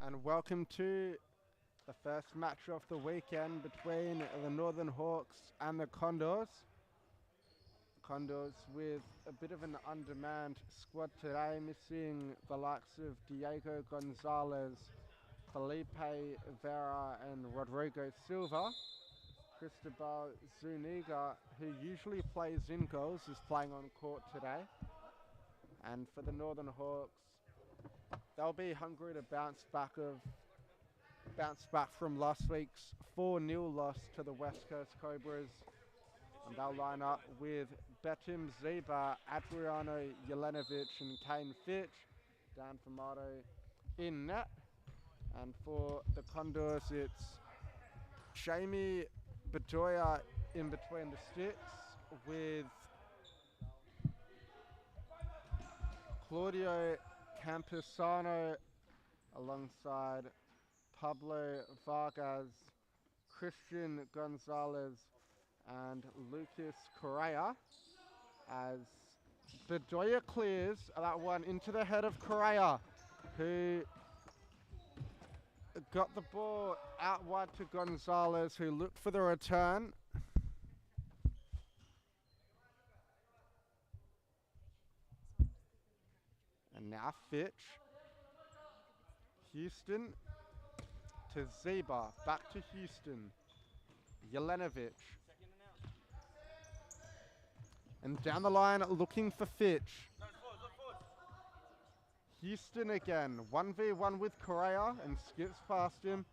and welcome to the first match of the weekend between the Northern Hawks and the Condors. Condors with a bit of an undermanned squad today, missing the likes of Diego Gonzalez, Felipe Vera and Rodrigo Silva. Cristobal Zuniga, who usually plays in goals, is playing on court today. And for the Northern Hawks, they'll be hungry to bounce back from last week's 4-0 loss to the West Coast Cobras. And they'll line up with Betim Ziba, Adriano Jelenovic and Kane Fitch. Dan Famato in net. And for the Condors, it's Jamie Bedoya in between the sticks with Claudio Campusano alongside Pablo Vargas, Christian Gonzalez and Lucas Correa, as Bedoya clears that one into the head of Correa, who got the ball out wide to Gonzalez, who looked for the return. And now Fitch. Houston to Ziba. Back to Houston. Jelenovic. And down the line looking for Fitch. Houston again. 1v1 with Correa and skips past him.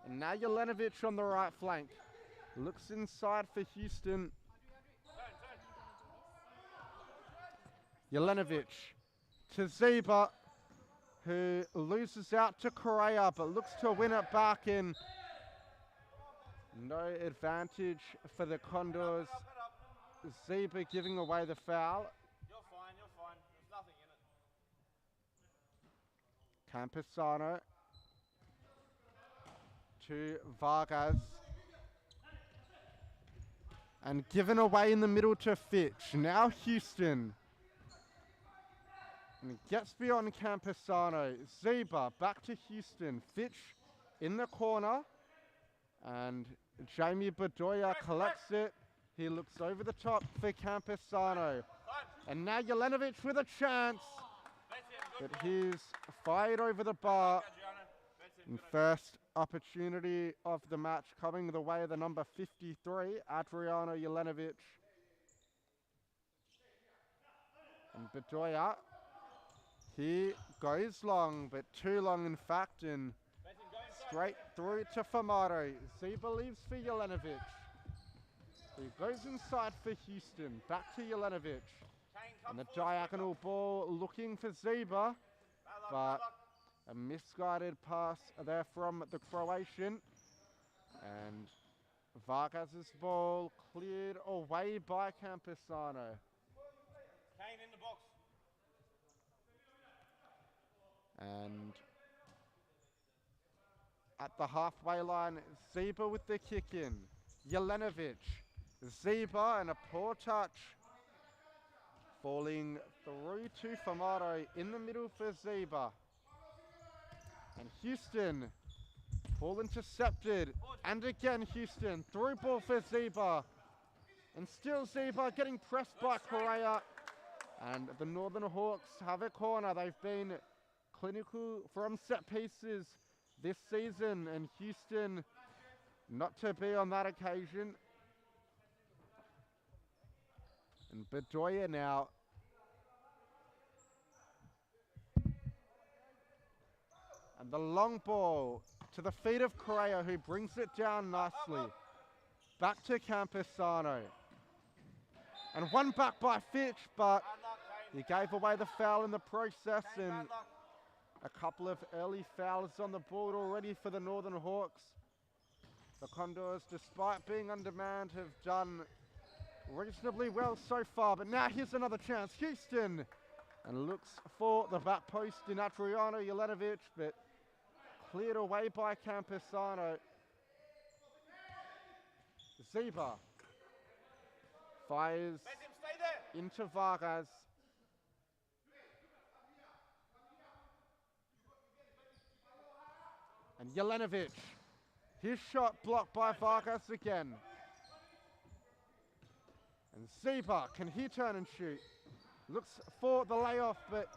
And now Jelenovic on the right flank. Looks inside for Houston. Jelenovic to Ziba, who loses out to Correa but looks to win it back in. No advantage for the Condors. Ziba giving away the foul. You're fine. There's nothing in it. Campusano to Vargas. And given away in the middle to Fitch. Now Houston. And gets beyond Campusano. Ziba back to Houston. Fitch in the corner. And Jamie Bedoya collects it. He looks over the top for Campusano. And now Jelenovic with a chance. But he's fired over the bar. And first opportunity of the match coming the way of the number 53, Adriano Jelenovic. And Bedoya. He goes long, but too long in fact, and straight through to Famato. Ziba leaves for Jelenovic. He goes inside for Houston, back to Jelenovic. And the diagonal ball looking for Ziba, but a misguided pass there from the Croatian. And Vargas' ball cleared away by Campusano. Kane in the box. And at the halfway line, Ziba with the kick in. Jelenovic. Ziba and a poor touch. Falling through to Famato in the middle for Ziba. And Houston. Ball intercepted. And again Houston. Through ball for Ziba. And still Ziba getting pressed by Correa. And the Northern Hawks have a corner. They've been clinical from set pieces this season, and Houston not to be on that occasion. And Bedoya now. And the long ball to the feet of Correa, who brings it down nicely. Back to Campusano. And one back by Fitch, but he gave away the foul in the process, and a couple of early fouls on the board already for the Northern Hawks. The Condors, despite being undermanned, have done reasonably well so far. But now here's another chance. Houston. And looks for the back post in Adriano Jelenovic, but cleared away by Campusano. Ziba fires into Vargas. And Jelenovic, his shot blocked by Vargas again. And Ziba, can he turn and shoot? Looks for the layoff, but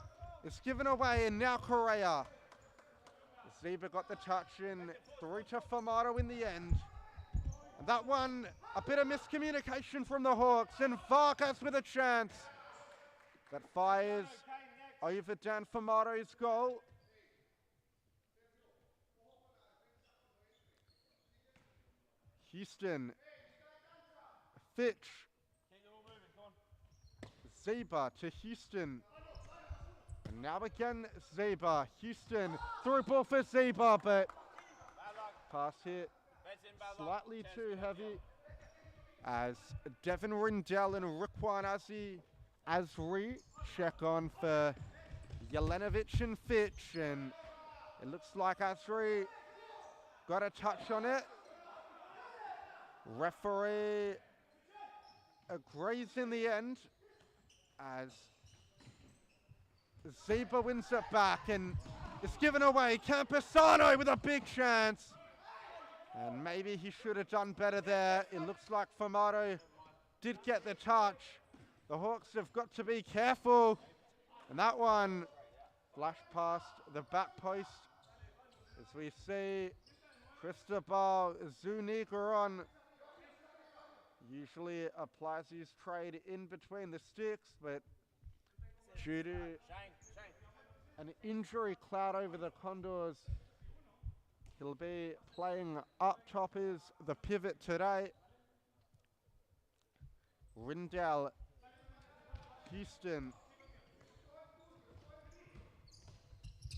it's given away, and now Correa. Ziba got the touch in, through to Formato in the end. And that one, a bit of miscommunication from the Hawks, and Vargas with a chance. That fires over Dan Formato's goal. Houston, Fitch, Ziba to Houston. And now again, Ziba. Houston, through ball for Ziba, but pass hit slightly too heavy. As Devin Rindell and Rikwan Asri check on for Jelenovic and Fitch. And it looks like Asri got a touch on it. Referee agrees in the end as Ziba wins it back, and it's given away. Campesano with a big chance. And maybe he should have done better there. It looks like Formato did get the touch. The Hawks have got to be careful. And that one flashed past the back post. As we see Cristobal Zuniga on. Usually applies his trade in between the sticks, but due to an injury cloud over the Condors, he'll be playing up top as the pivot today. Rindell, Houston,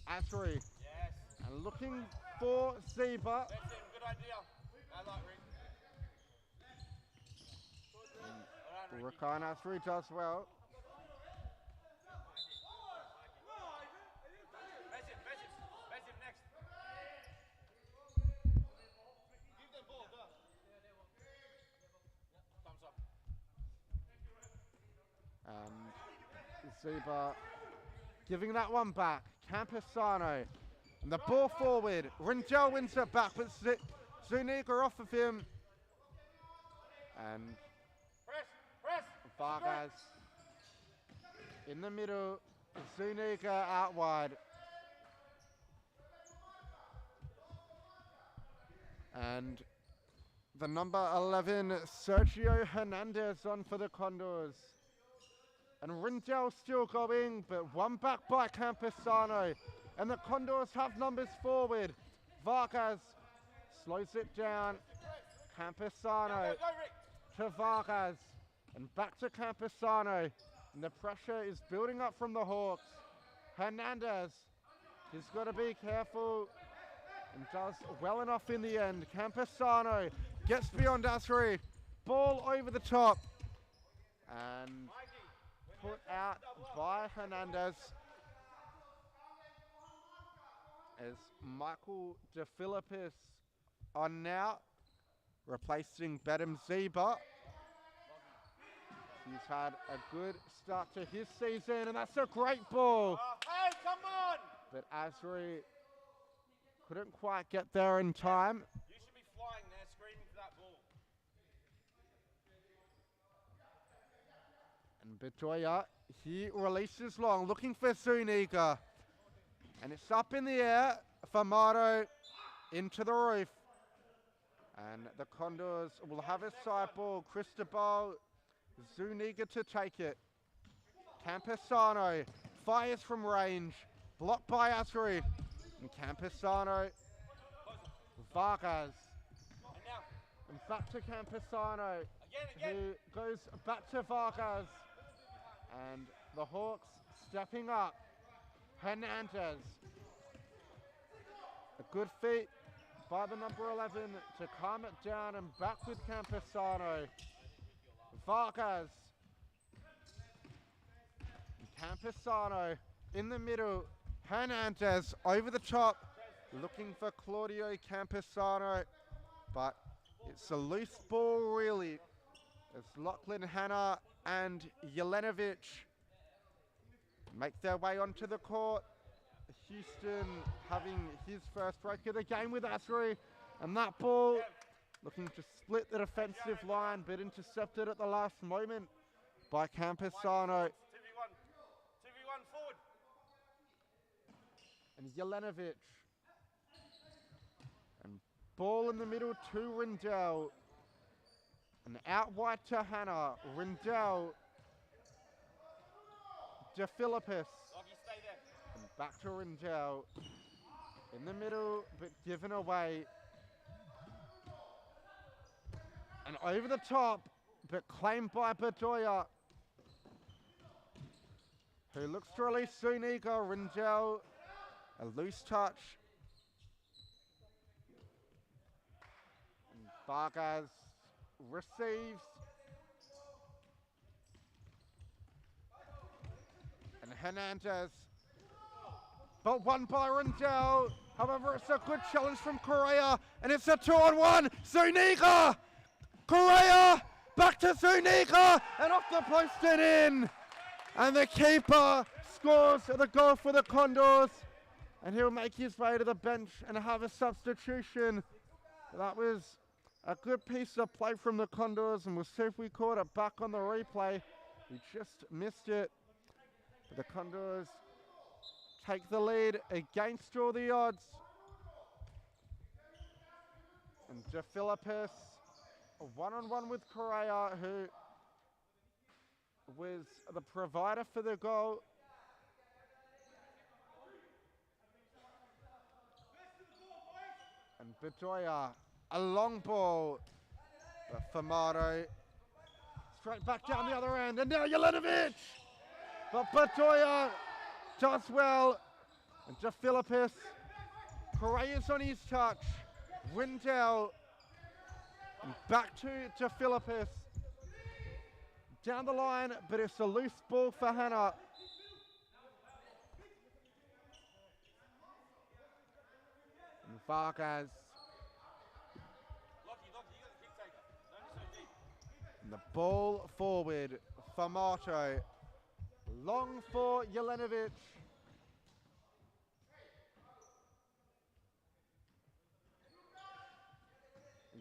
Asri, Yes. and looking for Ziba. That's him. Good idea. I like Rick. Rakan Asri does well. Pass him next. Give the ball, go. Thumbs up. And Ziba giving that one back. Campesano. And the ball forward. Rindell wins it back, but Zuniga off of him. And Press. Vargas in the middle. Zuniga out wide. And the number 11, Sergio Hernandez on for the Condors. And Rindell still going, but one back by Campesano. And the Condors have numbers forward. Vargas slows it down. Campesano to Vargas. And back to Campesano. And the pressure is building up from the Hawks. Hernandez, he's got to be careful. And does well enough in the end. Campesano gets beyond Asri. Ball over the top. And put out by Hernandez. As Michael DeFilippis on now, replacing Bedham Ziba. He's had a good start to his season, and that's a great ball. Hey, come on! But Asri couldn't quite get there in time. You should be flying there, screaming for that ball. And Bedoya, he releases long, looking for Zuniga. And it's up in the air. Formato into the roof. And the Condors will have a side ball. Cristobal Zuniga to take it. Campesano fires from range. Blocked by Asri. And Campesano. Vargas. And back to Campesano. Again. Who goes back to Vargas. And the Hawks stepping up. Hernandez. A good feat by the number 11 to calm it down, and back with Campesano. Vargas. Campesano in the middle. Hernandez over the top. Looking for Claudio Campesano. But it's a loose ball really. As Lachlan Hanna and Jelenovic make their way onto the court. Houston having his first break of the game with Asri. And that ball looking to split the defensive line, but intercepted at the last moment by Campesano. 2v1 forward. And Jelenovic. And ball in the middle to Rindell. And out wide to Hannah. Rindell. De Philippus. Lockie, stay there. And back to Rindell. In the middle, but given away. And over the top, but claimed by Bedoya, who looks to release Zuniga. Rindell, a loose touch. And Vargas receives. And Hernandez, but won by Rindell. However, it's a good challenge from Correa, and it's a 2-on-1. Zuniga! Correa, back to Zuniga, and off the post and in. And the keeper scores the goal for the Condors, and he'll make his way to the bench and have a substitution. That was a good piece of play from the Condors, and we'll see if we caught it back on the replay. We just missed it. But the Condors take the lead against all the odds. And De Philippus, a one-on-one with Correa, who was the provider for the goal. And Bedoya, a long ball, but Famato straight back down the other end, and now Jelenovic! But Bedoya does well, and De Philippus, Correa's on his touch, Rindell, and back to De Philippus. Down the line, but it's a loose ball for Hannah. And Vargas. And the ball forward, Famato. Long for Jelenovic.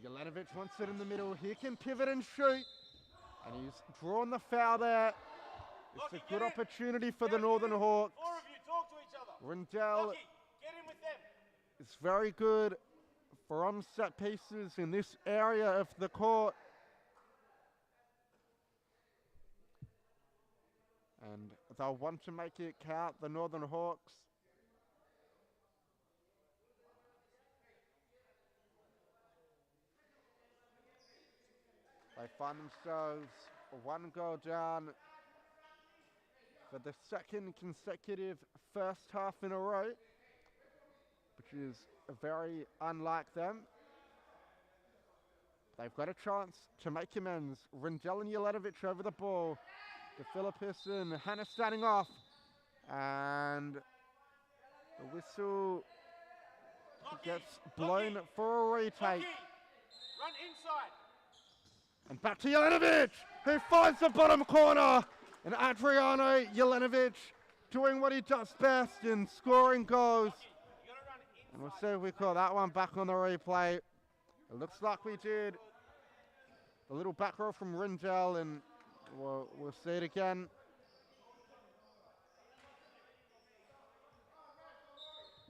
Jelenovic wants it in the middle. He can pivot and shoot. And he's drawn the foul there. It's a good opportunity for the Northern Hawks. 4 of you, talk to each other. Rindell Lockie, get in with them. is very good from set pieces in this area of the court. And they'll want to make it count, the Northern Hawks. They find themselves 1 goal down for the second consecutive first half in a row, which is very unlike them. They've got a chance to make amends. Rindell and Jelenovic over the ball. De Philippus and Hannah standing off. And the whistle gets blown for a retake. Lockie, run inside. And back to Jelenovic, who finds the bottom corner. And Adriano Jelenovic doing what he does best in scoring goals. And we'll see if we call that one back on the replay. It looks like we did. A little back row from Rindell, and we'll see it again.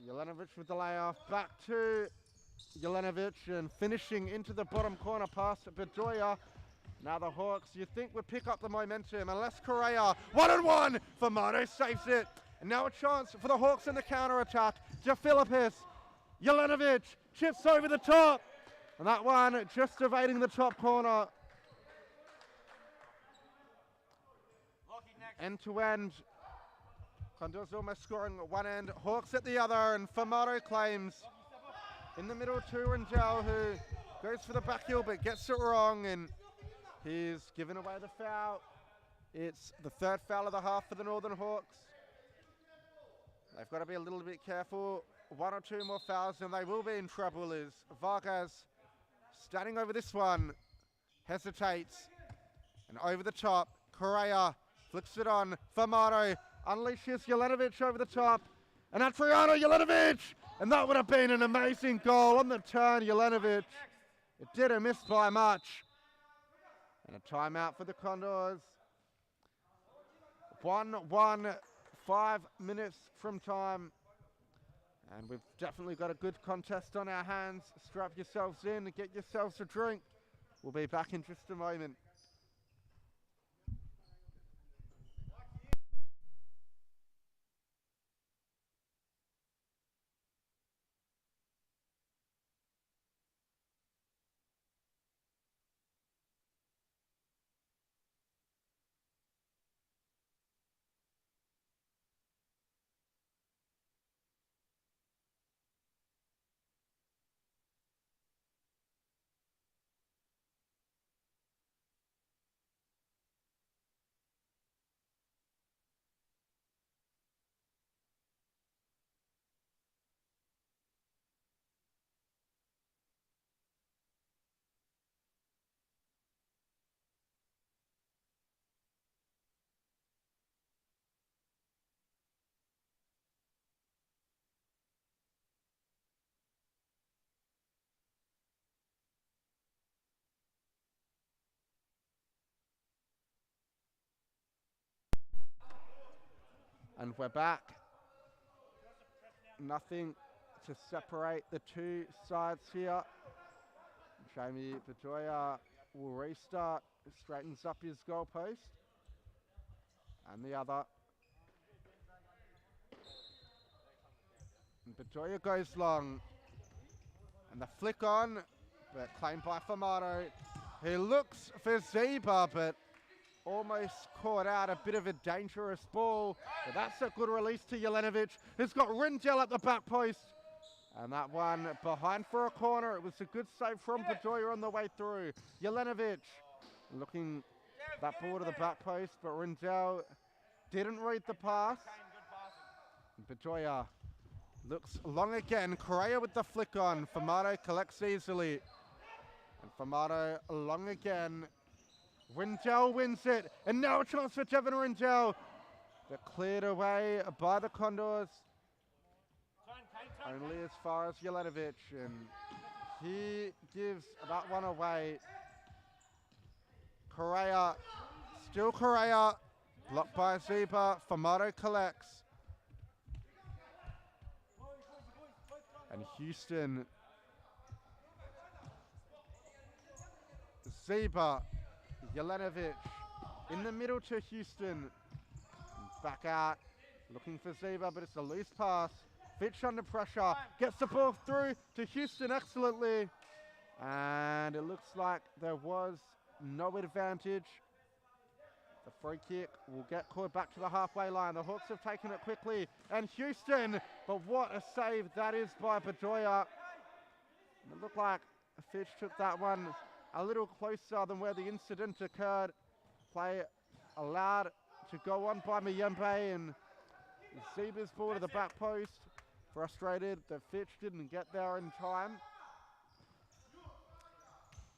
Jelenovic with the layoff. Back to Jelenovic and finishing into the bottom corner past Bedoya. Now the Hawks, you think, would pick up the momentum unless Correa, 1-on-1, Famato saves it. And now a chance for the Hawks in the counter-attack. De Philippus, Jelenovic chips over the top. And that one just evading the top corner. End to end. Condors almost scoring at one end. Hawks at the other, and Famato claims in the middle to Rindell, who goes for the back heel but gets it wrong, and he's given away the foul. It's the third foul of the half for the Northern Hawks. They've got to be a little bit careful. 1 or 2 more fouls and they will be in trouble, as Vargas standing over this one, hesitates, and over the top, Correa flicks it on, Famato unleashes Jelenovic over the top, And Adriano Jelenovic! And that would have been an amazing goal on the turn, Jelenovic. It didn't miss by much. And a timeout for the Condors. 1-1, 5 minutes from time. And we've definitely got a good contest on our hands. Strap yourselves in and get yourselves a drink. We'll be back in just a moment. And we're back. Nothing to separate the two sides here. Jamie Bedoya will restart, straightens up his goalpost. And the other. And Bedoya goes long. And the flick on, but claimed by Famato. He looks for Zeba, but almost caught out a bit of a dangerous ball. But that's a good release to Jelenovic, who's got Rindel at the back post. And that one behind for a corner. It was a good save from Bedoya on the way through. Jelenovic looking that ball to the back post, but Rindel didn't read the pass. Bedoya looks long again. Correa with the flick on. Famato collects easily. And Famato long again. Rindel wins it. And now a chance for Devin Rindel. But cleared away by the Condors. Only as far as Jelenovic. And he gives that one away. Correa. Still Correa. Blocked by Zeba. Famato collects. And Houston. Zeba. Jelenovic. In the middle to Houston. Back out. Looking for Zeba, but it's a loose pass. Fitch under pressure. Gets the ball through to Houston excellently. And it looks like there was no advantage. The free kick will get called back to the halfway line. The Hawks have taken it quickly. And Houston, but what a save that is by Bedoya. It looked like Fitch took that one a little closer than where the incident occurred. Play allowed to go on by Miyembe, and Zeba's ball to the back post. Frustrated that Fitch didn't get there in time.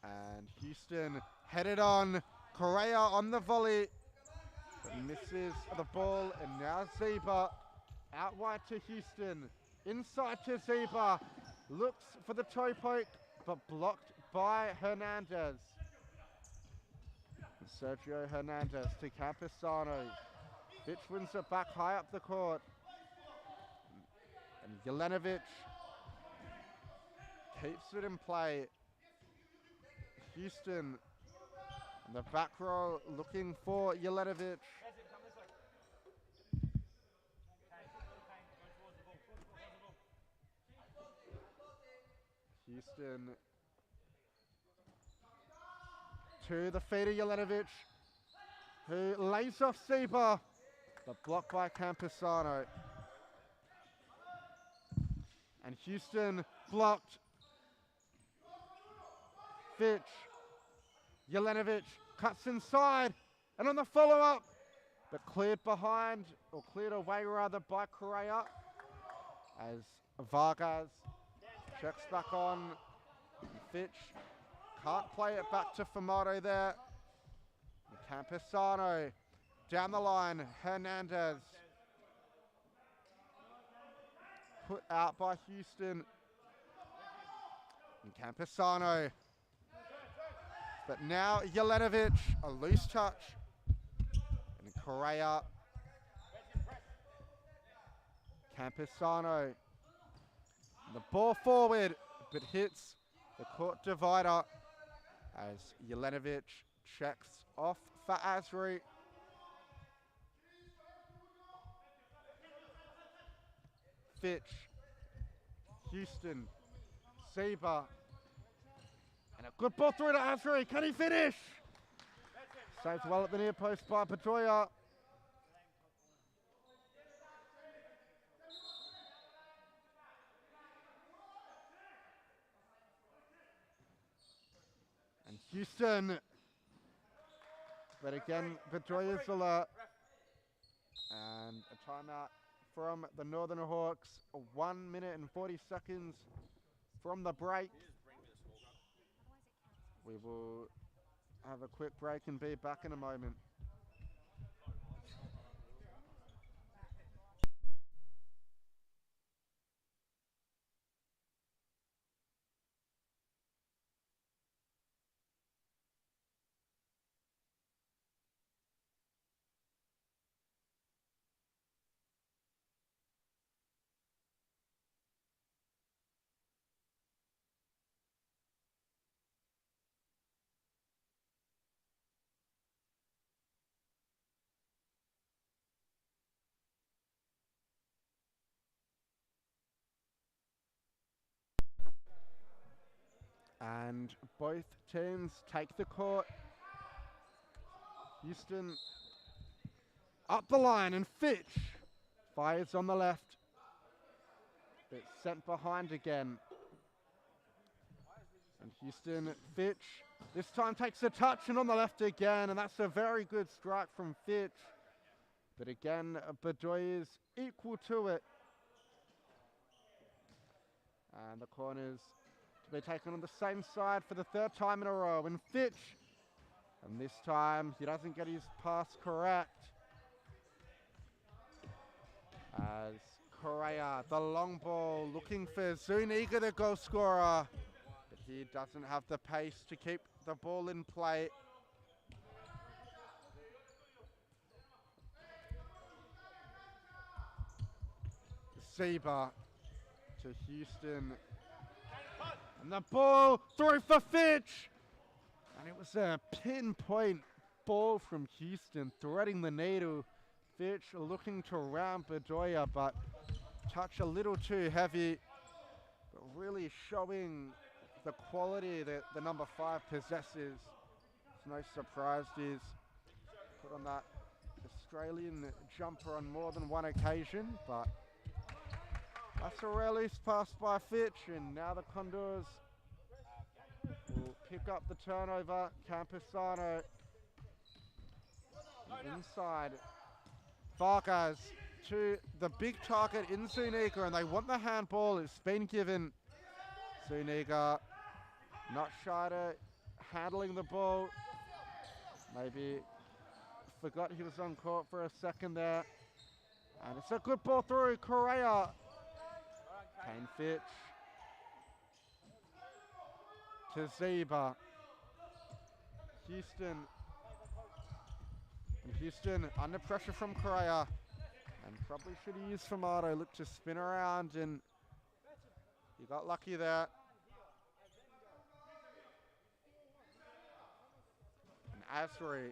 And Houston headed on. Correa on the volley. Misses the ball, and now Zeba out wide to Houston. Inside to Zeba. Looks for the toe poke, but blocked by Hernandez. Sergio Hernandez to Campesano. Fitch wins it back high up the court. And Jelenovic keeps it in play. Houston in the back row looking for Jelenovic. Houston to the feet of Jelenovic, who lays off Zeba, but blocked by Campesano. And Houston blocked. Fitch. Jelenovic cuts inside, and on the follow-up, but cleared behind, or cleared away rather, by Correa, as Vargas checks back on. Fitch can't play it back to Famato there. Campesano down the line. Hernandez. put out by Houston. And Camposano. But now Jelenovic, a loose touch. And Correa. Camposano. The ball forward, but hits the court divider as Jelenovic checks off for Asri. Fitch, Houston, Seba, and a good ball through to Asri. Can he finish? Saves well at the near post by Pedroia. And Houston, but again, Pedroia's alert. And a timeout from the Northern Hawks. 1 minute and 40 seconds from the break. We will have a quick break and be back in a moment. And both teams take the court. Houston up the line, and Fitch fires on the left. It's sent behind again. And Houston, Fitch, this time takes a touch and on the left again, and that's a very good strike from Fitch. But again, Bedoya is equal to it. And the corners to be taken on the same side for the third time in a row. And Fitch, and this time he doesn't get his pass correct. As Correa, the long ball, looking for Zuniga, the goal scorer. But he doesn't have the pace to keep the ball in play. Zeba to Houston. And the ball through for Fitch. And it was a pinpoint ball from Houston, threading the needle. Fitch looking to round Bedoya, but touch a little too heavy. But really showing the quality that the number 5 possesses. It's no surprise he's put on that Australian jumper on more than one occasion, but that's a release pass by Fitch, and now the Condors will pick up the turnover. Camposano inside. Vargas to the big target in Zuniga, and they want the handball. It's been given. Zuniga not shy to handling the ball. Maybe forgot he was on court for a second there. And it's a good ball through. Correa. Kane Fitch. To Zeba. Houston. And Houston under pressure from Correa. And probably should have used Famato. Looked to spin around, and he got lucky there. And Asri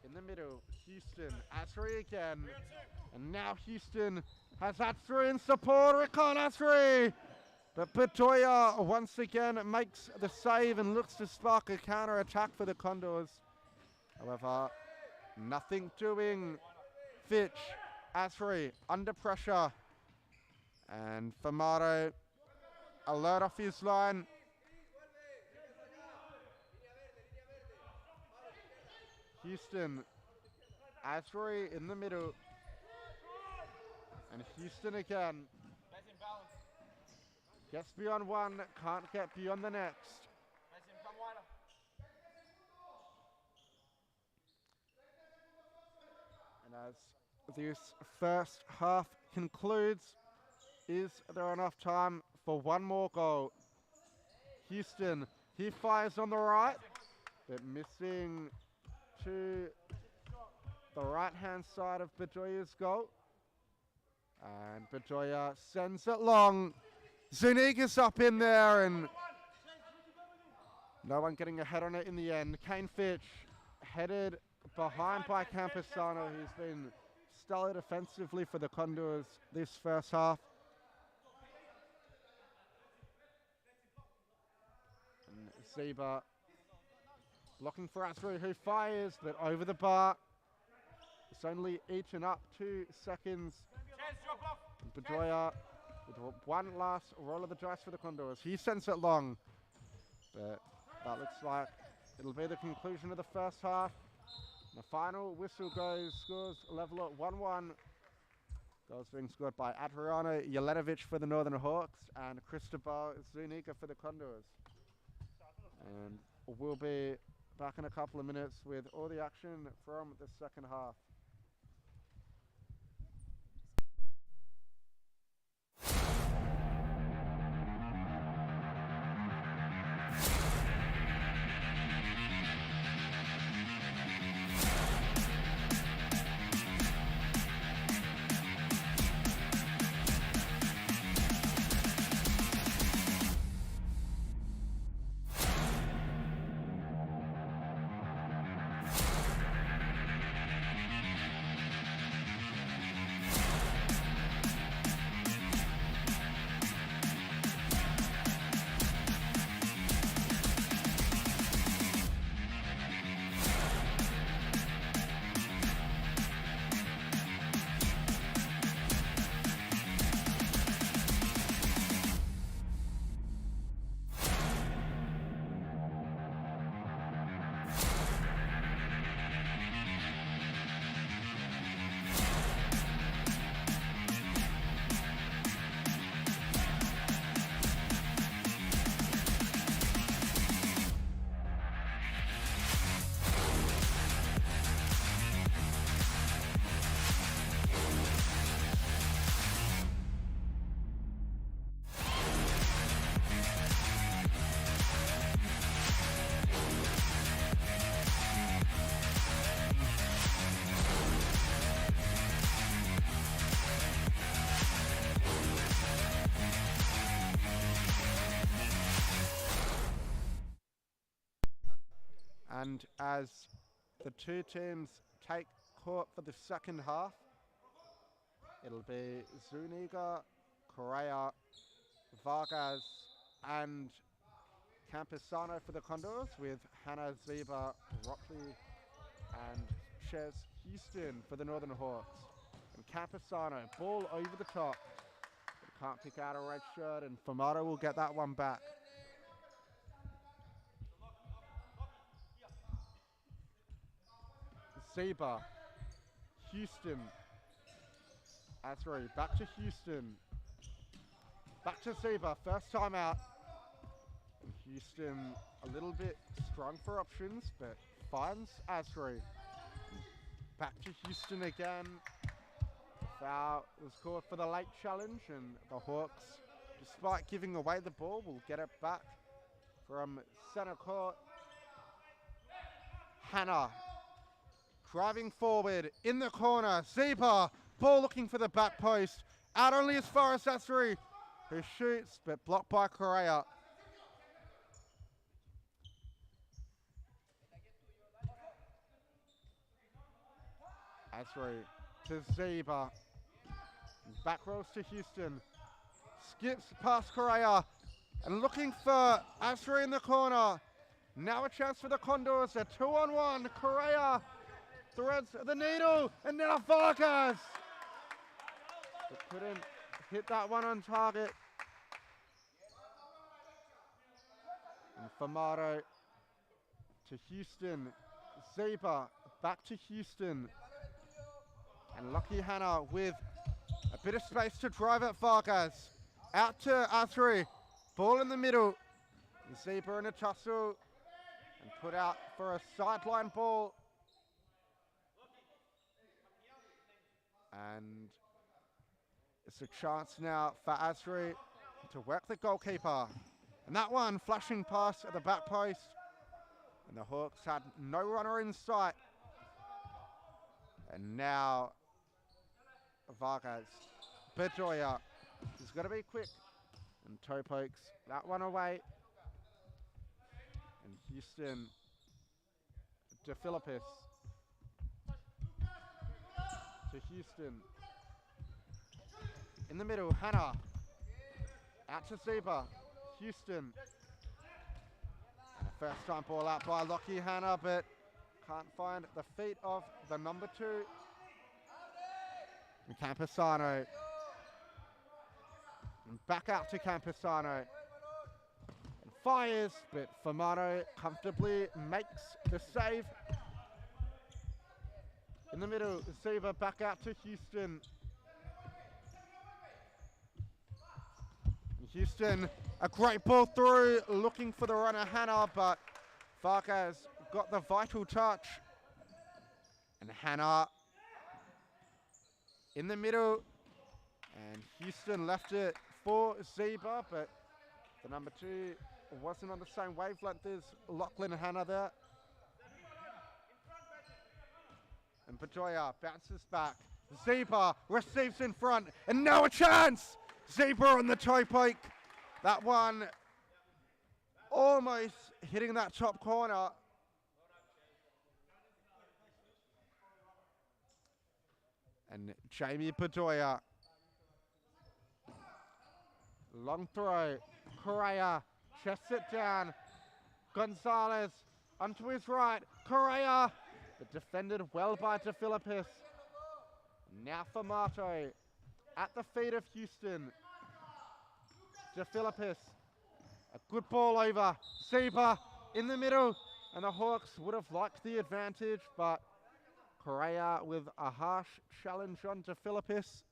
in the middle. Houston. Asri again. And now Houston has Asri in support. Rickon Asri. But Bedoya once again makes the save and looks to spark a counter attack for the Condors. However, nothing doing. Fitch, Asri under pressure. And Famato alert off his line. Houston, Asri in the middle. And Houston again. Gets beyond one, can't get beyond the next. And as this first half concludes, Is there enough time for one more goal? Houston, he fires on the right, but missing to the right-hand side of Bedoya's goal. And Bedoya sends it long. Zuniga's up in there, and no one getting a head on it in the end. Kane Fitch headed behind by Campesano, who's been stellar defensively for the Condors this first half. And Zeba blocking for Asri, who fires, but over the bar. It's only eaten up 2 seconds. Bedoya with one last roll of the dice for the Condors. He sends it long, but that looks like it'll be the conclusion of the first half. The final whistle goes, scores level at 1-1. Goals being scored by Adriano Jelenovic for the Northern Hawks and Cristobal Zuniga for the Condors. And we'll be back in a couple of minutes with all the action from the second half. And as the two teams take court for the second half, it'll be Zuniga, Correa, Vargas, and Campesano for the Condors, with Hannah, Zeba, Rockley, and Ches Houston for the Northern Hawks. And Campesano, ball over the top. But can't pick out a red shirt, and Famato will get that one back. Zeba, Houston, Asri, back to Houston, back to Zeba, first time out. And Houston a little bit strong for options, but finds Asri. Back to Houston again. Foul was called for the late challenge, and the Hawks, despite giving away the ball, will get it back from center court. Hannah driving forward in the corner. Zeba, ball looking for the back post. Out only as far as Asri, who shoots, but blocked by Correa. Asri to Zeba. Back rolls to Houston. Skips past Correa. And looking for Asri in the corner. Now a chance for the Condors. A 2-on-1. Correa threads the needle, and now Vargas. But couldn't hit that one on target. And Famato to Houston. Zeba back to Houston. And Lucky Hannah with a bit of space to drive at Vargas. Out to Asri. Ball in the middle. Zeba in a tussle. And put out for a sideline ball. And It's a chance now for Asri to work the goalkeeper. And that one, flashing pass at the back post. And the Hawks had no runner in sight. And now Vargas, Bedoya, he's got to be quick. And toe pokes that one away. And Houston, De Philippis. To Houston. In the middle, Hannah. Out to Zeba. Houston. First time ball out by Lockie Hannah, but can't find the feet of the number 2. And Camposano. And back out to Camposano. And fires, but Formato comfortably makes the save. In the middle, Zeba back out to Houston. Houston, a great ball through, looking for the runner Hannah, but Vargas got the vital touch. And Hannah in the middle, and Houston left it for Zeba, but the number 2 wasn't on the same wavelength as Lachlan Hannah there. And Bedoya bounces back. Zeba receives in front, and now a chance! Zeba on the toe poke. That one almost hitting that top corner. And Jamie Bedoya. Long throw. Correa chests it down. Gonzalez onto his right. Correa. But defended well by De Philippis. Now for Marto. At the feet of Houston. De Philippis. A good ball over. Zeba in the middle. And the Hawks would have liked the advantage, but Correa with a harsh challenge on De Philippis.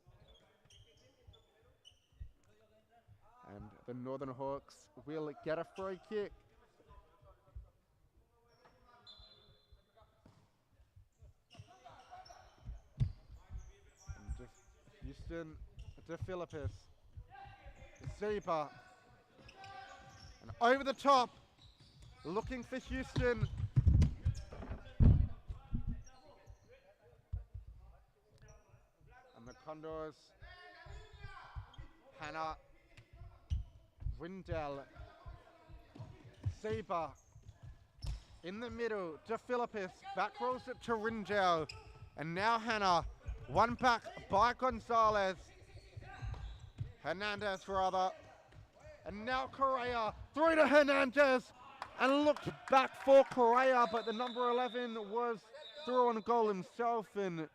And the Northern Hawks will get a free kick. Houston, De Philippis, Zeba, and over the top, looking for Houston. And the Condors, Hannah, Rindell, Zeba, in the middle, De Philippis, back rolls it to Rindell, and now Hannah. One back by Gonzalez. Hernandez rather. And now Correa through to Hernandez. And looked back for Correa, but the number 11 was through on goal himself and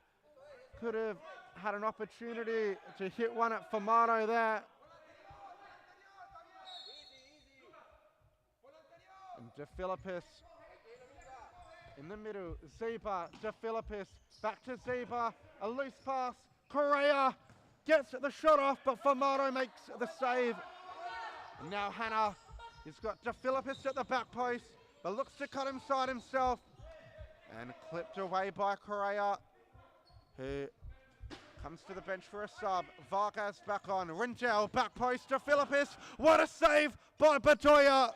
could have had an opportunity to hit one at Formato there. And De Philippis in the middle. Zeba, De Philippis, back to Zeba. A loose pass. Correa gets the shot off, but Formato makes the save. And now Hannah, he's got De Philippis at the back post, but looks to cut inside himself. And clipped away by Correa, who comes to the bench for a sub. Vargas back on. Rindell, back post, De Philippis. What a save by Bedoya,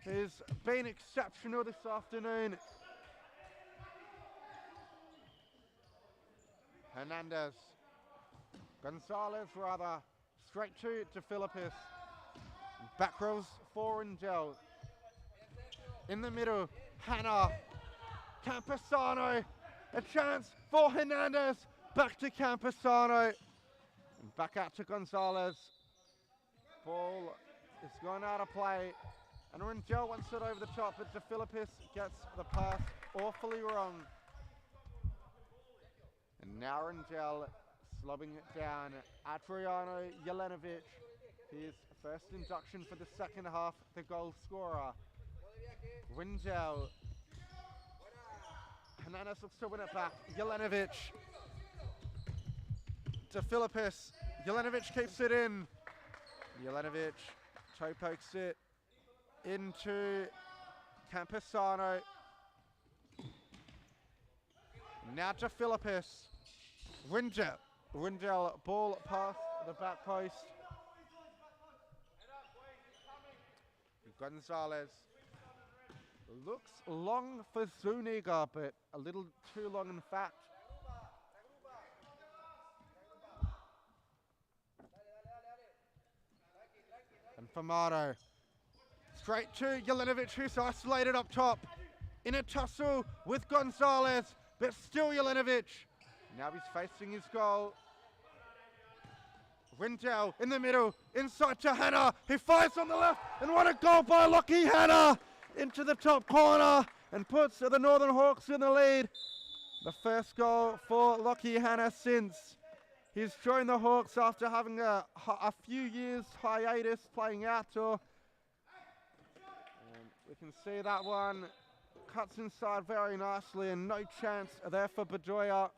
who's been exceptional this afternoon. Hernandez, Gonzalez rather, straight to De Philippis. Back rows for Rindell. In the middle, Hannah, Camposano, a chance for Hernandez, back to Camposano, and back out to Gonzalez. Ball is gone out of play, and Rindell wants it over the top, but De Philippis gets the pass awfully wrong. And now Rindell slobbing it down. Adriano Jelenovic, his first induction for the second half, the goal scorer. Rindell. Hernandez looks to win it back. Jelenovic. De Philippis. Jelenovic keeps it in. Jelenovic toe pokes it into Camposano. Now De Philippis. Rindell ball past the back post. Gonzalez looks long for Zuniga, but a little too long in fact. And Famato straight to Jelenovic, who's isolated up top. In a tussle with Gonzalez, but still Jelenovic. Now he's facing his goal. Rindell in the middle, inside to Hanna, who fires on the left, and what a goal by Lockie Hanna into the top corner and puts the Northern Hawks in the lead. The first goal for Lockie Hanna since he's joined the Hawks after having a few years hiatus playing outdoor. And we can see that one cuts inside very nicely and no chance there for Bedoya.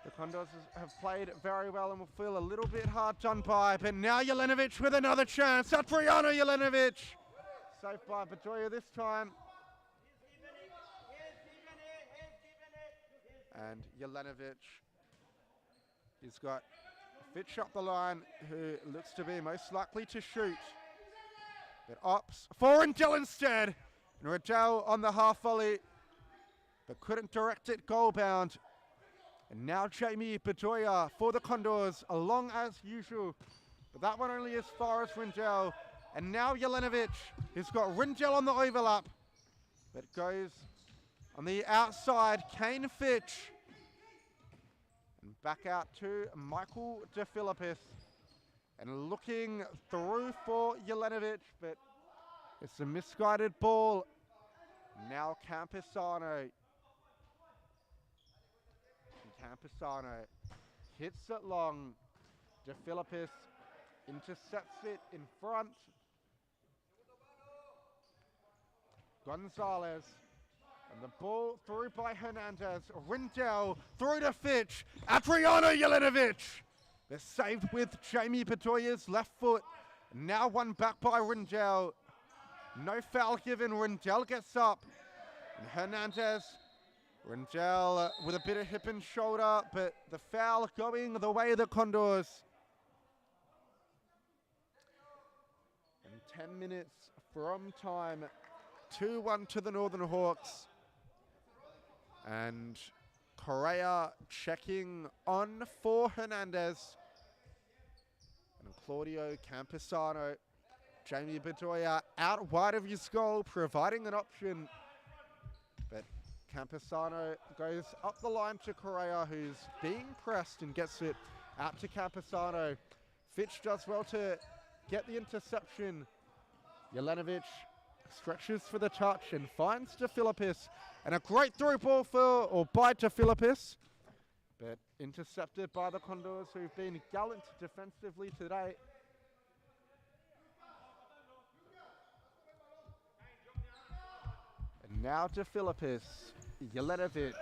The Condors have played very well and will feel a little bit hard done by, but now Jelenovic with another chance. Adriano Jelenovic. Saved by Bedoya this time. And Jelenovic, he's got Fitch up the line, who looks to be most likely to shoot. But opts for Rindell instead. And Rindell on the half volley, but couldn't direct it goal bound. And now Jamie Bedoya for the Condors, along as usual. But that one only as far as Rindell. And now Jelenovic, who's got Rindell on the overlap. But goes on the outside, Kane Fitch. And back out to Michael DeFilippis. And looking through for Jelenovic, but it's a misguided ball. Now Campisano. Campisano hits it long. DeFilippis intercepts it in front. Gonzalez. And the ball through by Hernandez. Rindell through to Fitch. Adriano Jelenovic. They're saved with Jamie Bedoya's left foot. Now one back by Rindell. No foul given. Rindell gets up. And Hernandez. Rindell with a bit of hip and shoulder, but the foul going the way of the Condors. And 10 minutes from time. 2-1 to the Northern Hawks. And Correa checking on for Hernandez. And Claudio Campisano. Jamie Bedoya out wide of his goal, providing an option. But Campisano goes up the line to Correa, who's being pressed and gets it out to Campisano. Fitch does well to get the interception. Jelenovic stretches for the touch and finds DeFilippis. And a great through ball by DeFilippis. But intercepted by the Condors, who've been gallant defensively today. And now DeFilippis. Jelenovic,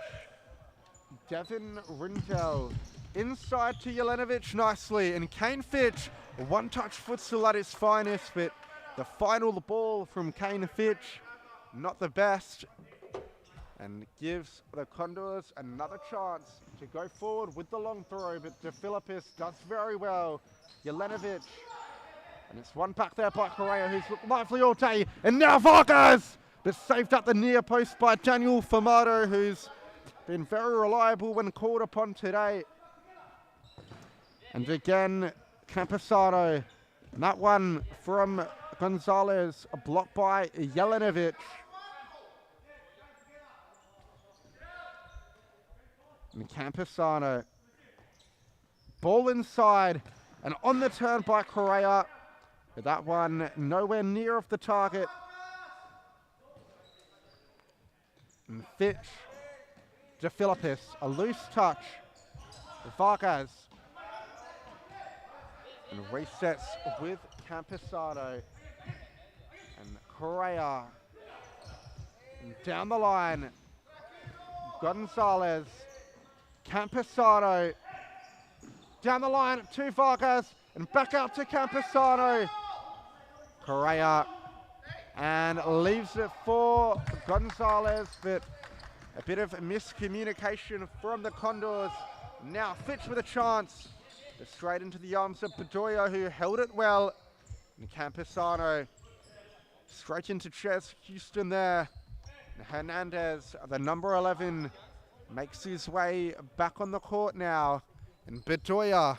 Devin Rindell, inside to Jelenovic nicely, and Kane Fitch, one-touch futsal at its finest, but the final ball from Kane Fitch, not the best, and gives the Condors another chance to go forward with the long throw, but DeFilippis does very well. Jelenovic, and it's one back there by Correa, who's looked lively all day, and now Vargas! But saved at the near post by Daniel Famato, who's been very reliable when called upon today. And again, Campisano. And that one from Gonzalez, blocked by Jelenovic. And Campisano. Ball inside and on the turn by Correa. But that one nowhere near of the target. And Fitch, DeFilippis, a loose touch. Vargas. And resets with Campisano. And Correa. And down the line, Gonzalez. Campisano. Down the line to Vargas. And back out to Campisano. Correa. And leaves it for Gonzalez, but a bit of miscommunication from the Condors. Now Fitch with a chance. Straight into the arms of Bedoya, who held it well. And Camposano straight into Ches Houston there. And Hernandez, the number 11, makes his way back on the court now. And Bedoya,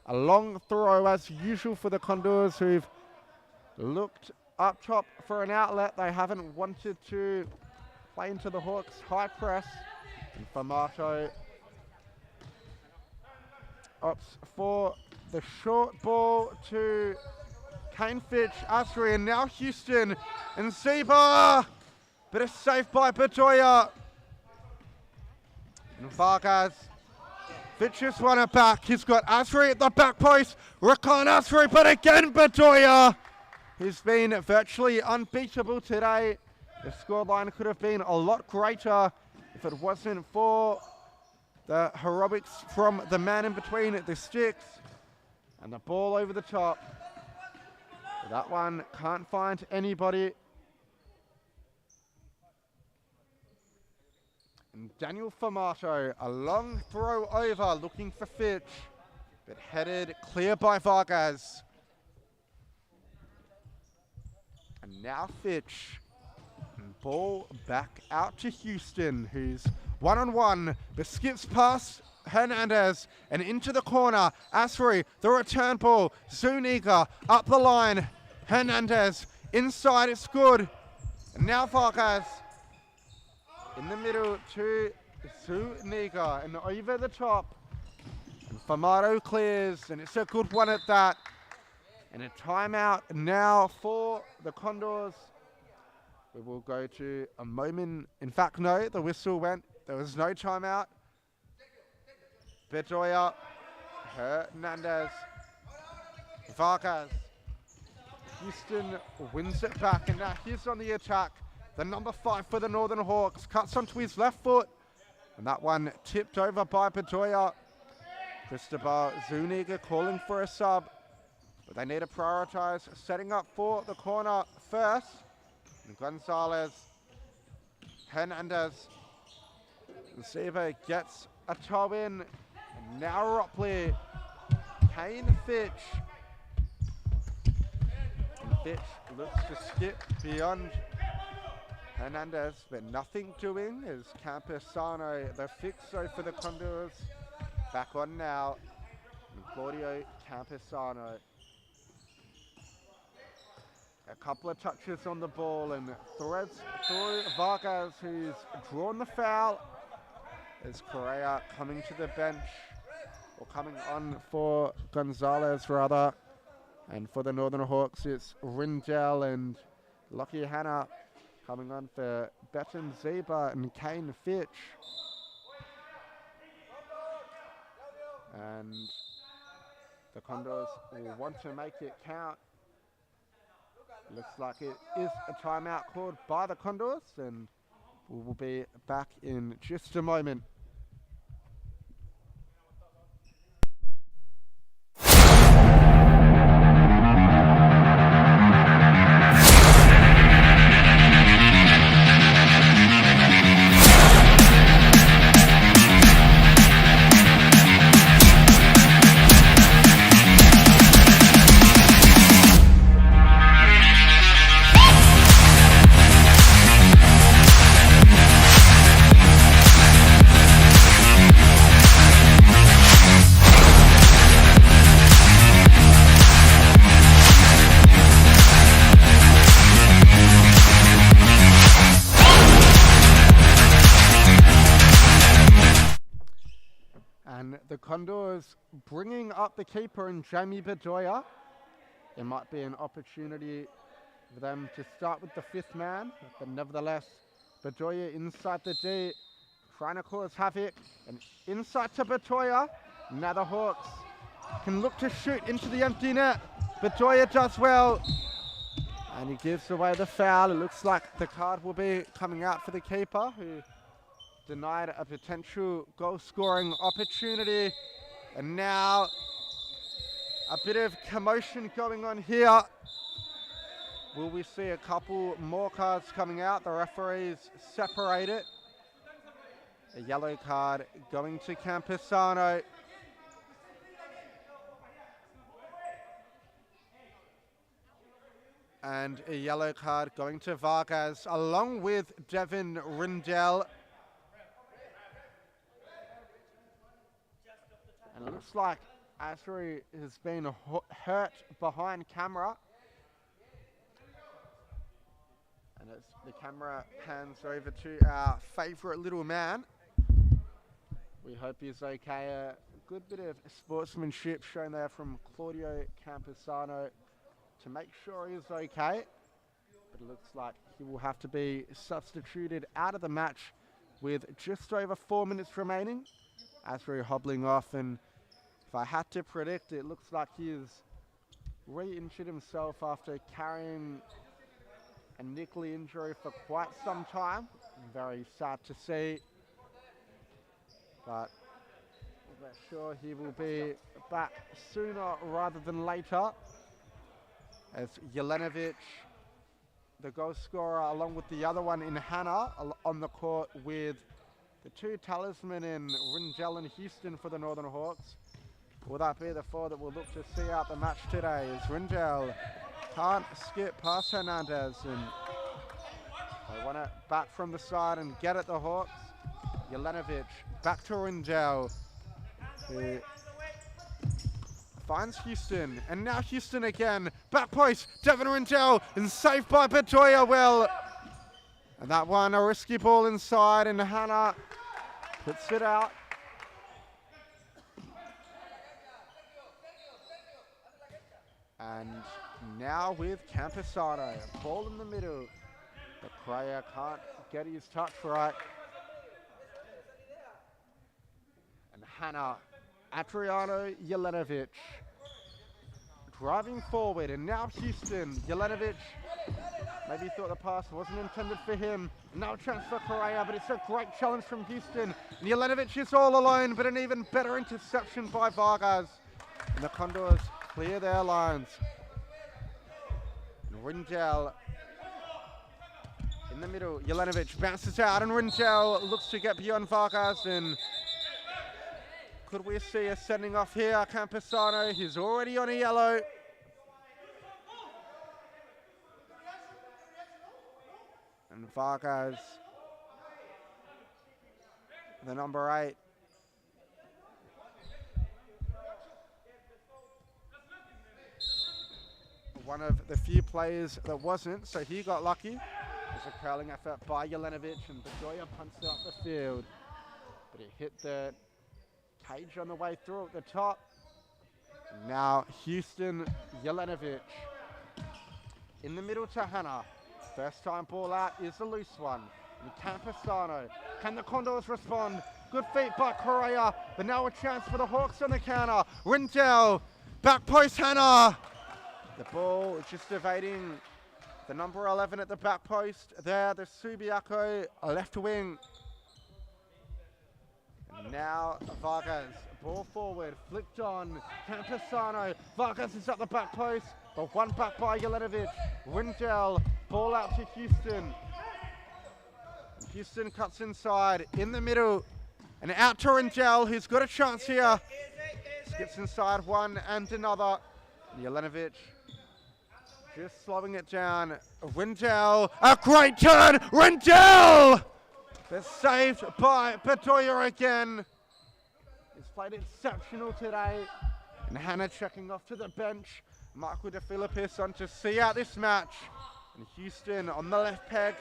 a long throw as usual for the Condors, who've looked up top for an outlet. They haven't wanted to play into the Hawks' high press. And Famato opts for the short ball to Kane Fitch, Asri, and now Houston and Ziba. But a save by Bedoya. And Vargas. Fitch has won it back. He's got Asri at the back post. Rakan Asri, but again Bedoya. He's been virtually unbeatable today. The scoreline could have been a lot greater if it wasn't for the heroics from the man in between the sticks. And the ball over the top. That one can't find anybody. And Daniel Famato, a long throw over, looking for Fitch, but headed clear by Vargas. And now Fitch. And ball back out to Houston, who's one-on-one, but skips past Hernandez and into the corner. Asri, the return ball. Zuniga up the line. Hernandez inside, it's good. And now Vargas in the middle to Zuniga and over the top. And Famato clears, and it's a good one at that. And a timeout now for the Condors. We will go to a moment. In fact, no, the whistle went. There was no timeout. Bedoya, Hernandez, Vargas. Houston wins it back, and now he's on the attack. The number 5 for the Northern Hawks cuts onto his left foot, and that one tipped over by Bedoya. Cristobal Zuniga calling for a sub, but they need to prioritize setting up for the corner first. And Gonzalez, Hernandez, Ziba gets a toe in, and now Ropley, Kane Fitch. And Fitch looks to skip beyond Hernandez, but nothing doing as Camposano, the fixo for the Condors, back on now. And Claudio Camposano. A couple of touches on the ball and threads through Vargas, who's drawn the foul. As Correa coming to the bench, or coming on for Gonzalez rather. And for the Northern Hawks, it's Rindell and Lockie Hanna coming on for Betten Ziba and Kane Fitch. And the Condors will want to make it count. Looks like it is a timeout called by the Condors, and we will be back in just a moment. The Condors bringing up the keeper in Jamie Bedoya. It might be an opportunity for them to start with the 5th man, but nevertheless, Bedoya inside the D, trying to cause havoc, and inside to Bedoya. Now the Hawks can look to shoot into the empty net. Bedoya does well, and he gives away the foul. It looks like the card will be coming out for the keeper, who denied a potential goal-scoring opportunity. And now a bit of commotion going on here. Will we see a couple more cards coming out? The referees separate it. A yellow card going to Camposano. And a yellow card going to Vargas, along with Devin Rindell. And it looks like Asri has been hurt behind camera. And as the camera pans over to our favourite little man, we hope he's okay. A good bit of sportsmanship shown there from Claudio Campesano to make sure he's okay. But it looks like he will have to be substituted out of the match with just over 4 minutes remaining. Asri hobbling off, and if I had to predict, it looks like he's re-injured himself after carrying a nickel injury for quite some time. Very sad to see, but we're sure he will be back sooner rather than later. As Jelenovic, the goal scorer, along with the other one in Hannah, on the court with the two talismen in Rindell and Houston for the Northern Hawks. Will that be the four that will look to see out the match today? As Rindell can't skip past Hernandez, and they want it back from the side and get at the Hawks. Jelenovic back to Rindell, who finds Houston, and now Houston again. Back post, Devin Rindell, and saved by Bedoya well. And that one, a risky ball inside, and Hannah puts it out. And now with Campesano, ball in the middle. But Correa can't get his touch right. And Hannah, Adriano Jelenovic driving forward, and now Houston. Jelenovic maybe thought the pass wasn't intended for him. Now a chance for Correa, but it's a great challenge from Houston. And Jelenovic is all alone, but an even better interception by Vargas. And the Condors clear their lines. And Rindell in the middle. Jelenovic bounces out, and Rindell looks to get beyond Vargas. And could we see a sending off here? Campesano, he's already on a yellow. And Vargas, the number 8. One of the few players that wasn't, so he got lucky. It's a curling effort by Jelenovic, and Bedoya punts it up the field. But he hit the cage on the way through at the top. And now Houston, Jelenovic in the middle to Hannah. First time ball out is a loose one. And Campesano, can the Condors respond? Good feet by Correa, but now a chance for the Hawks on the counter. Rindell, back post Hannah. The ball just evading the number 11 at the back post. There, the Subiaco left wing. And now Vargas, ball forward, flicked on. Campesano, Vargas is at the back post, but one back by Jelenovic. Rindell, ball out to Houston. And Houston cuts inside, in the middle, and out to Rindell, who's got a chance here. Skips inside one and another. Jelenovic just slowing it down. Rindell, a great turn, Rindell! But saved by Bedoya again. He's played exceptional today. And Hannah checking off to the bench. Marco De Filippis on to see out this match. And Houston on the left peg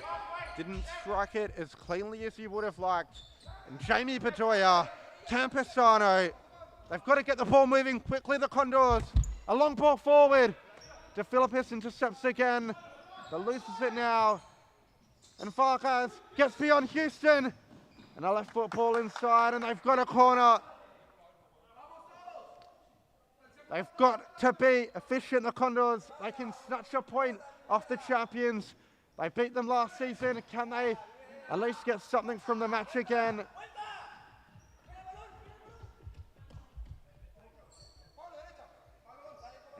didn't strike it as cleanly as he would have liked. And Jamie Bedoya, Campesano, they've got to get the ball moving quickly, the Condors. A long ball forward. De Filippis intercepts again, but loses it now. And Vargas gets beyond Houston. And a left foot ball inside, and they've got a corner. They've got to be efficient, the Condors. They can snatch a point off the champions. They beat them last season. Can they at least get something from the match again?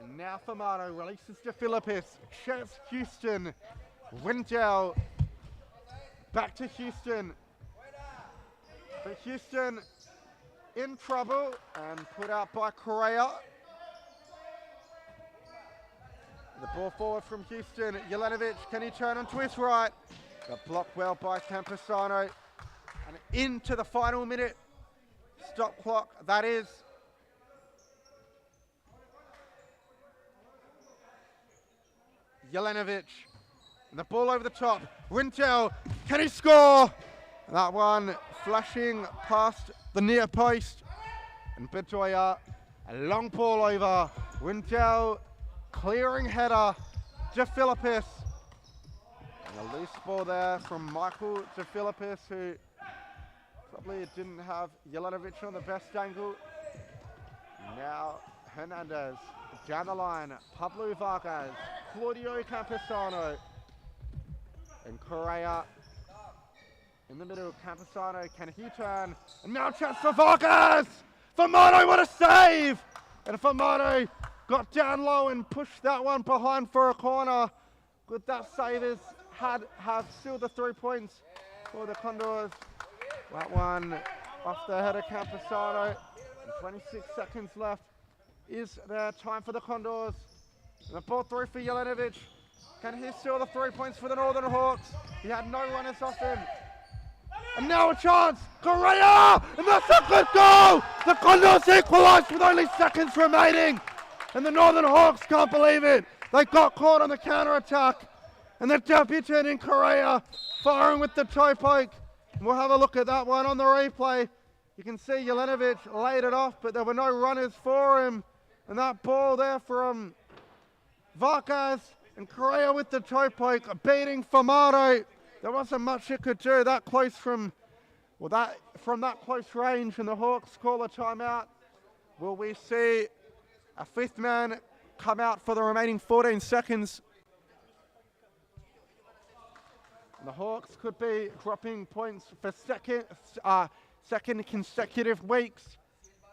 And now Famato releases De Filippis. Chance Houston. Rindell back to Houston. But Houston in trouble and put out by Correa. The ball forward from Houston. Jelenovic, can he turn onto his right? The block well by Campusano. And into the final minute. Stop clock, that is. Jelenovic. And the ball over the top. Rintel, can he score? That one flashing past the near post. And Bedoya, a long ball over. Rintel, clearing header. De Philippis. And a loose ball there from Michael De Philippis, who probably didn't have Jelenovic on the best angle. Now Hernandez down the line. Pablo Vargas, Claudio Campusano, and Correa in the middle. Campusano, can he turn? And now chance for Vargas! Famano, what a save! And Famano got down low and pushed that one behind for a corner. Good, that save is have sealed the 3 points for the Condors. That one off the head of Campusano. 26 seconds left. Is there time for the Condors? And the ball through for Jelenovic. Can he seal the 3 points for the Northern Hawks? He had no runners off him. And now a chance. Correa! And that's a good goal! The Condors equalised with only seconds remaining. And the Northern Hawks can't believe it. They got caught on the counter-attack. And the debutant in Correa firing with the toe poke. We'll have a look at that one on the replay. You can see Jelenovic laid it off, but there were no runners for him. And that ball there from Vargas and Correa with the toe poke, beating Famado. There wasn't much it could do that close from that close range, and the Hawks call a timeout. Will we see a fifth man come out for the remaining 14 seconds? And the Hawks could be dropping points for second consecutive weeks.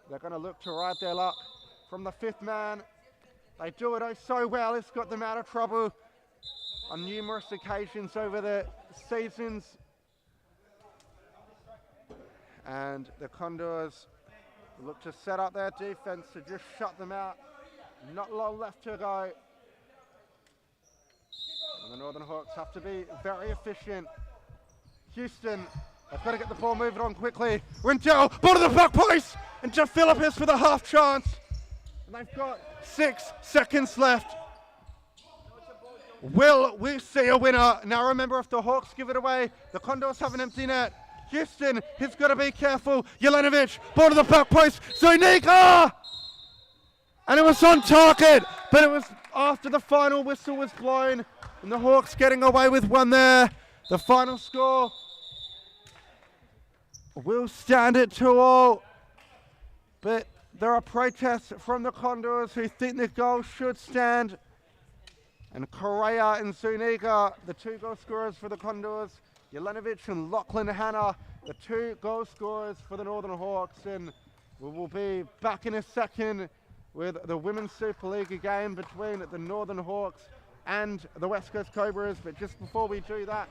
They're going to look to ride their luck from the fifth man. They do it oh so well. It's got them out of trouble on numerous occasions over the seasons. And the Condors look to set up their defense to just shut them out. Not long left to go. And the Northern Hawks have to be very efficient. Houston, they've got to get the ball moving on quickly. Rintel, ball to the back post, and De Philippis with a half chance. And they've got 6 seconds left. Will we see a winner? Now remember, if the Hawks give it away, the Condors have an empty net. Houston, he's got to be careful. Jelenovic, ball to the back post. Zuniga! And it was on target, but it was after the final whistle was blown. And the Hawks getting away with one there. The final score will stand at 2-2. But there are protests from the Condors who think the goal should stand. And Correa and Zuniga, the 2 goal scorers for the Condors. Jelenovic and Lachlan Hanna, the 2 goal scorers for the Northern Hawks. And we will be back in a second with the Women's Supa-Liga game between the Northern Hawks and the West Coast Cobras. But just before we do that,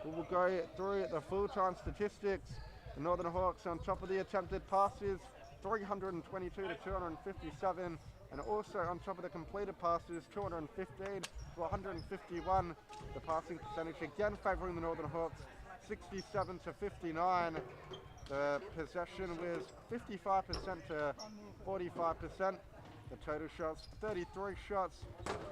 we will go through the full-time statistics. The Northern Hawks on top of the attempted passes, 322 to 257. And also on top of the completed passes, 215 to 151. The passing percentage again favouring the Northern Hawks, 67 to 59. The possession was 55% to 45%. The total shots, 33 shots,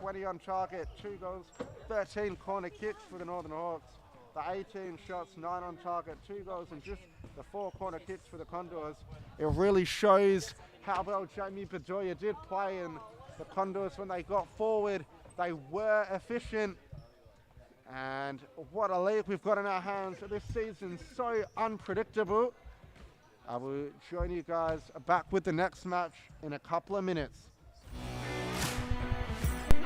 20 on target, 2 goals, 13 corner kicks for the Northern Hawks. The 18 shots, 9 on target, 2 goals, and just the 4 corner kicks for the Condors. It really shows how well Jamie Bedoya did play, and the Condors, when they got forward, they were efficient. And what a league we've got in our hands this season, so unpredictable. I will join you guys back with the next match in a couple of minutes.